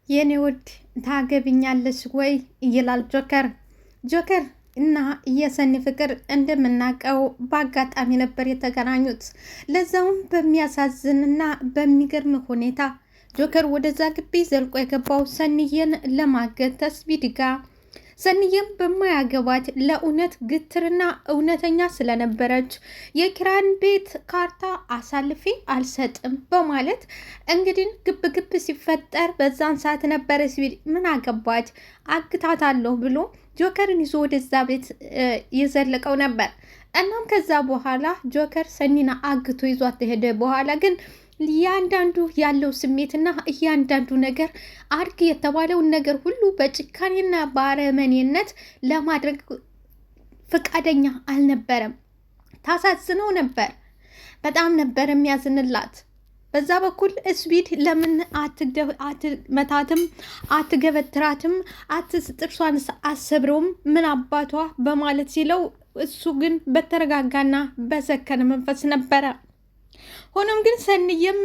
የኔ ውድ ታገብኛለሽ ወይ ይላል ጆከር። ጆከር እና የሰኒ ፍቅር እንደምናውቀው በአጋጣሚ ነበር የተገናኙት። ለዛውም በሚያሳዝንና በሚገርም ሁኔታ ጆከር ወደዛ ግቢ ዘልቆ የገባው ሰኒየን ለማገት ተስቢድ ጋር ሰኒየም በማያገባት ለእውነት ግትርና እውነተኛ ስለነበረች የኪራን ቤት ካርታ አሳልፌ አልሰጥም በማለት እንግዲህ ግብ ግብ ሲፈጠር በዛን ሰዓት ነበረ ሲቪል ምን አገባች አግታታለሁ ብሎ ጆከርን ይዞ ወደዛ ቤት የዘለቀው ነበር። እናም ከዛ በኋላ ጆከር ሰኒና አግቶ ይዟት ሄደ። በኋላ ግን እያንዳንዱ ያለው ስሜትና እያንዳንዱ ነገር አድርግ የተባለውን ነገር ሁሉ በጭካኔና በአረመኔነት ለማድረግ ፈቃደኛ አልነበረም። ታሳዝነው ነበር። በጣም ነበር የሚያዝንላት። በዛ በኩል እስቢድ ለምን አትመታትም፣ አትገበትራትም፣ ጥርሷን አሰብረውም ምን አባቷ በማለት ሲለው እሱ ግን በተረጋጋና በሰከነ መንፈስ ነበረ። ሆኖም ግን ሰኒየም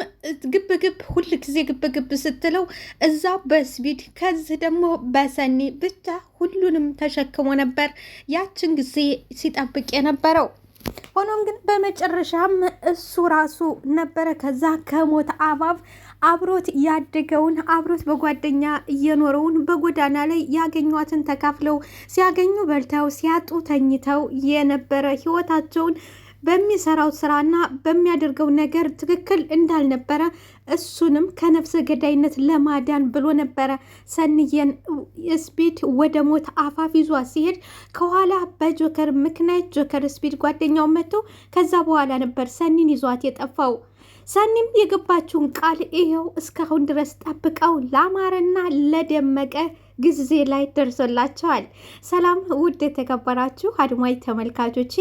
ግብ ግብ ሁል ጊዜ ግብ ግብ ስትለው እዛ በስቢድ ከዚህ ደግሞ በሰኒ ብቻ ሁሉንም ተሸክሞ ነበር ያችን ጊዜ ሲጠብቅ የነበረው። ሆኖም ግን በመጨረሻም እሱ ራሱ ነበረ ከዛ ከሞት አባብ አብሮት ያደገውን አብሮት በጓደኛ እየኖረውን በጎዳና ላይ ያገኟትን ተካፍለው ሲያገኙ በልተው ሲያጡ ተኝተው የነበረ ህይወታቸውን በሚሰራው ስራና በሚያደርገው ነገር ትክክል እንዳልነበረ እሱንም ከነፍሰ ገዳይነት ለማዳን ብሎ ነበረ ሰኒየን ስፒድ ወደ ሞት አፋፍ ይዟ ሲሄድ ከኋላ በጆከር ምክንያት ጆከር ስፒድ ጓደኛው መጥቶ ከዛ በኋላ ነበር ሰኒን ይዟት የጠፋው። ሰኒም የገባችውን ቃል ይኸው እስካሁን ድረስ ጠብቀው ላማረና ለደመቀ ጊዜ ላይ ደርሶላቸዋል። ሰላም ውድ የተከበራችሁ አድማጭ ተመልካቾቼ፣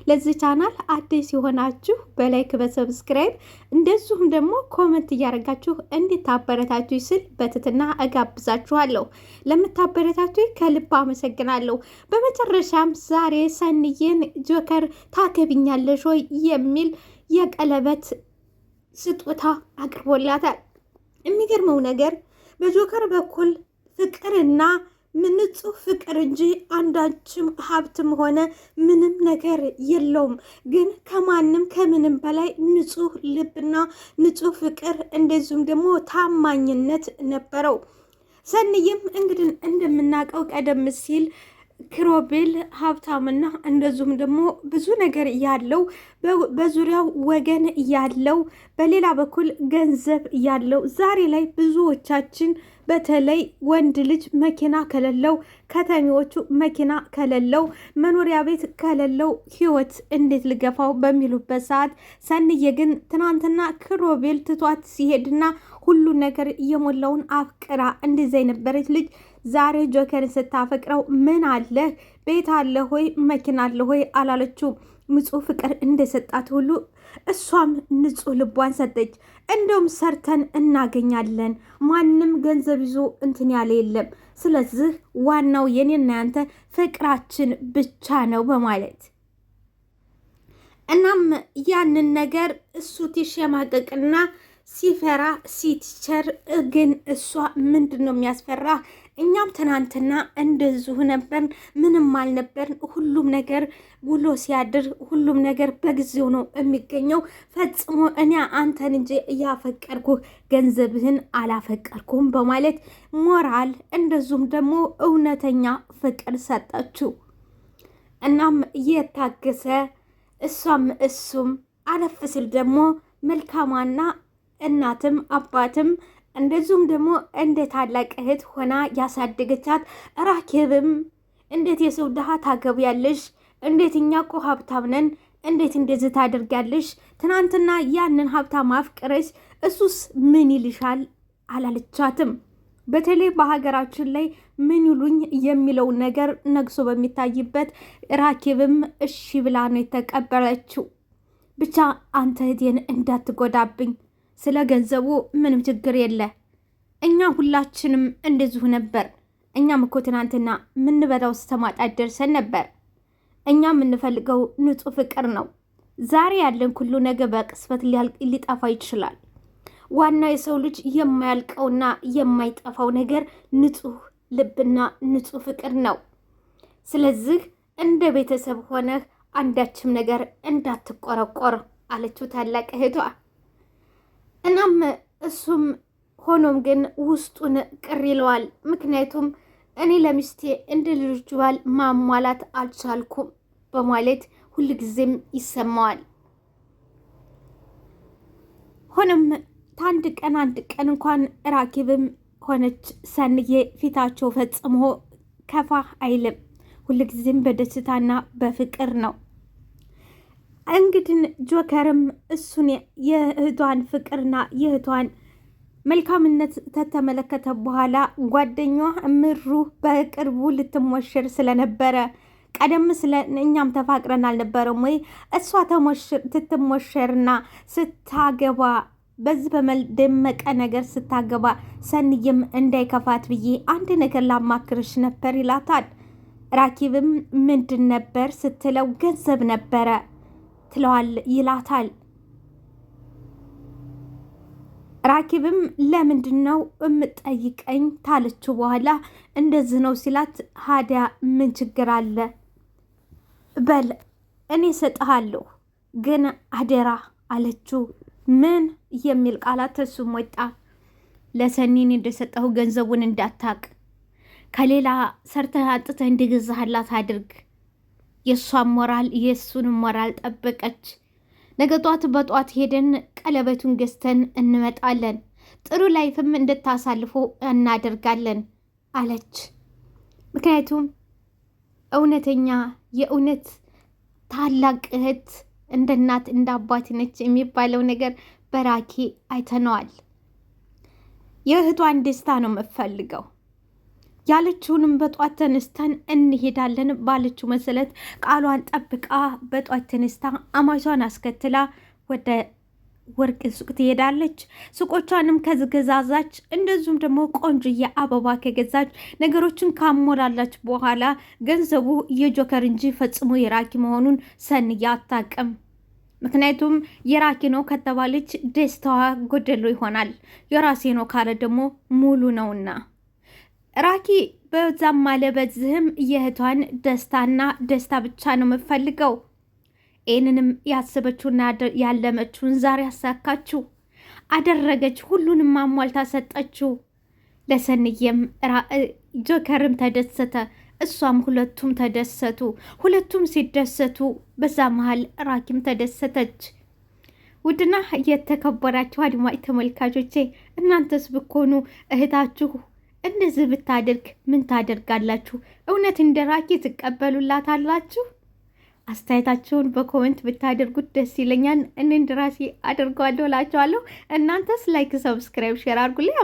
ለዚህ ቻናል አዲስ የሆናችሁ በላይክ በሰብስክራይብ እንደዚሁም ደግሞ ኮመንት እያደረጋችሁ እንድታበረታችሁ ስል በትህትና እጋብዛችኋለሁ። ለምታበረታችሁ ከልብ አመሰግናለሁ። በመጨረሻም ዛሬ ሰኒዬን ጆከር ታገብኛለሽ ወይ የሚል የቀለበት ስጦታ አቅርቦላታል። የሚገርመው ነገር በጆከር በኩል ፍቅርና ንጹህ ፍቅር እንጂ አንዳችም ሀብትም ሆነ ምንም ነገር የለውም። ግን ከማንም ከምንም በላይ ንጹህ ልብና ንጹህ ፍቅር እንደዚሁም ደግሞ ታማኝነት ነበረው። ሰኒይም እንግዲህ እንደምናውቀው ቀደም ሲል ክሮቤል ሀብታምና እንደዚሁም ደግሞ ብዙ ነገር ያለው በዙሪያው ወገን ያለው በሌላ በኩል ገንዘብ ያለው ዛሬ ላይ ብዙዎቻችን በተለይ ወንድ ልጅ መኪና ከሌለው ከተሜዎቹ መኪና ከሌለው መኖሪያ ቤት ከሌለው ህይወት እንዴት ልገፋው በሚሉበት ሰዓት ሰኒዬ ግን ትናንትና ክሮቤል ትቷት ሲሄድና ሁሉ ነገር የሞላውን አፍቅራ እንደዚያ የነበረች ልጅ ዛሬ ጆከርን ስታፈቅረው ምን አለ ቤት አለ ሆይ መኪና አለ ሆይ አላለችው። ንጹህ ፍቅር እንደሰጣት ሁሉ እሷም ንጹህ ልቧን ሰጠች። እንደውም ሰርተን እናገኛለን፣ ማንም ገንዘብ ይዞ እንትን ያለ የለም፣ ስለዚህ ዋናው የኔና ያንተ ፍቅራችን ብቻ ነው በማለት እናም ያንን ነገር እሱ ሲሸማቀቅና ሲፈራ ሲትቸር ግን እሷ ምንድን ነው የሚያስፈራ? እኛም ትናንትና እንደዚሁ ነበርን፣ ምንም አልነበርን። ሁሉም ነገር ውሎ ሲያድር ሁሉም ነገር በጊዜው ነው የሚገኘው። ፈጽሞ እኔ አንተን እንጂ እያፈቀርኩህ ገንዘብህን አላፈቀርኩም በማለት ሞራል እንደዚሁም ደግሞ እውነተኛ ፍቅር ሰጠችው። እናም የታገሰ እሷም እሱም አለፍ ሲል ደግሞ መልካማና እናትም አባትም እንደዚሁም ደግሞ እንደ ታላቅ እህት ሆና ያሳደገቻት ራኬብም እንዴት የሰው ድሃ ታገቢያለሽ? እንዴት እኛ እኮ ሀብታም ነን፣ እንዴት እንደዚህ ታደርጊያለሽ? ትናንትና ያንን ሀብታም አፍቅረሽ እሱስ ምን ይልሻል አላለቻትም። በተለይ በሀገራችን ላይ ምን ይሉኝ የሚለው ነገር ነግሶ በሚታይበት ራኬብም እሺ ብላ ነው የተቀበለችው። ብቻ አንተ እህቴን እንዳትጎዳብኝ፣ ስለ ገንዘቡ ምንም ችግር የለ፣ እኛ ሁላችንም እንደዚሁ ነበር። እኛም እኮ ትናንትና ምንበላው ስተማጣት ደርሰን ነበር። እኛ የምንፈልገው ንጹህ ፍቅር ነው። ዛሬ ያለን ሁሉ ነገ በቅስፈት ሊጠፋ ይችላል። ዋና የሰው ልጅ የማያልቀውና የማይጠፋው ነገር ንጹህ ልብና ንጹህ ፍቅር ነው። ስለዚህ እንደ ቤተሰብ ሆነህ አንዳችም ነገር እንዳትቆረቆር አለችው ታላቅ እህቷ። እናም እሱም ሆኖም ግን ውስጡን ቅር ይለዋል። ምክንያቱም እኔ ለሚስቴ እንደ ልጆቹ ባል ማሟላት አልቻልኩም በማለት ሁልጊዜም ይሰማዋል። ሆኖም አንድ ቀን እንኳን ራኪብም ሆነች ሰንዬ ፊታቸው ፈጽሞ ከፋ አይልም። ሁልጊዜም በደስታና በፍቅር ነው። እንግዲህ ጆከርም እሱን የእህቷን ፍቅርና የእህቷን መልካምነት ተተመለከተ በኋላ ጓደኛዋ እምሩ በቅርቡ ልትሞሽር ስለነበረ ቀደም ስለ እኛም ተፋቅረን አልነበረም ወይ? እሷ ትትሞሸርና ስታገባ በዚህ በመደመቀ ነገር ስታገባ ሰንዬም እንዳይከፋት ብዬ አንድ ነገር ላማክርሽ ነበር ይላታል። ራኪብም ምንድን ነበር ስትለው ገንዘብ ነበረ ትለዋል ይላታል። ራኪብም ለምንድን ነው እምጠይቀኝ ታለችው በኋላ እንደዚህ ነው ሲላት ሀዲያ ምን ችግር አለ በል እኔ ሰጥሃለሁ ግን አደራ አለችው። ምን የሚል ቃላት እሱም ወጣ። ለሰኒን እንደሰጠሁ ገንዘቡን እንዳታቅ ከሌላ ሰርተህ አጥተህ እንዲገዛህላት አድርግ። የእሷን ሞራል የእሱንም ሞራል ጠበቀች። ነገ ጧት በጧት ሄደን ቀለበቱን ገዝተን እንመጣለን። ጥሩ ላይፍም እንድታሳልፉ እናደርጋለን አለች። ምክንያቱም እውነተኛ የእውነት ታላቅ እህት እንደ እናት እንደ አባት ነች የሚባለው ነገር በራኪ አይተነዋል። የእህቷን ደስታ ነው የምፈልገው ያለችውንም በጧት ተነስተን እንሄዳለን ባለችው መሰረት ቃሏን ጠብቃ በጧት ተነስታ አማቿን አስከትላ ወደ ወርቅ ሱቅ ትሄዳለች። ሱቆቿንም ከገዛዛች እንደዚሁም ደግሞ ቆንጆዬ አበባ ከገዛች ነገሮችን ካሞላላች በኋላ ገንዘቡ የጆከር እንጂ ፈጽሞ የራኪ መሆኑን ሰንዬ አታውቅም። ምክንያቱም የራኪ ነው ከተባለች ደስታዋ ጎደሎ ይሆናል። የራሴ ነው ካለ ደግሞ ሙሉ ነውና ራኪ በዛም ማለ በዚህም የእህቷን ደስታና ደስታ ብቻ ነው የምፈልገው። ይህንንም ያሰበችውና ያለመችውን ዛሬ አሳካችው፣ አደረገች። ሁሉንም አሟልታ ሰጠችው። ለሰንዬም ጆከርም ተደሰተ፣ እሷም ሁለቱም ተደሰቱ። ሁለቱም ሲደሰቱ በዛ መሀል ራኪም ተደሰተች። ውድና የተከበራችሁ አድማጭ ተመልካቾቼ እናንተስ ብኮኑ እህታችሁ እንደዚህ ብታደርግ ምን ታደርጋላችሁ? እውነት እንደ ራኪ ትቀበሉላታላችሁ? አስተያየታችሁን በኮሜንት ብታደርጉት ደስ ይለኛል። እኔ እንደራሴ አደርገዋለሁ እላችኋለሁ። እናንተስ ላይክ፣ ሰብስክራይብ፣ ሼር አድርጉልኝ።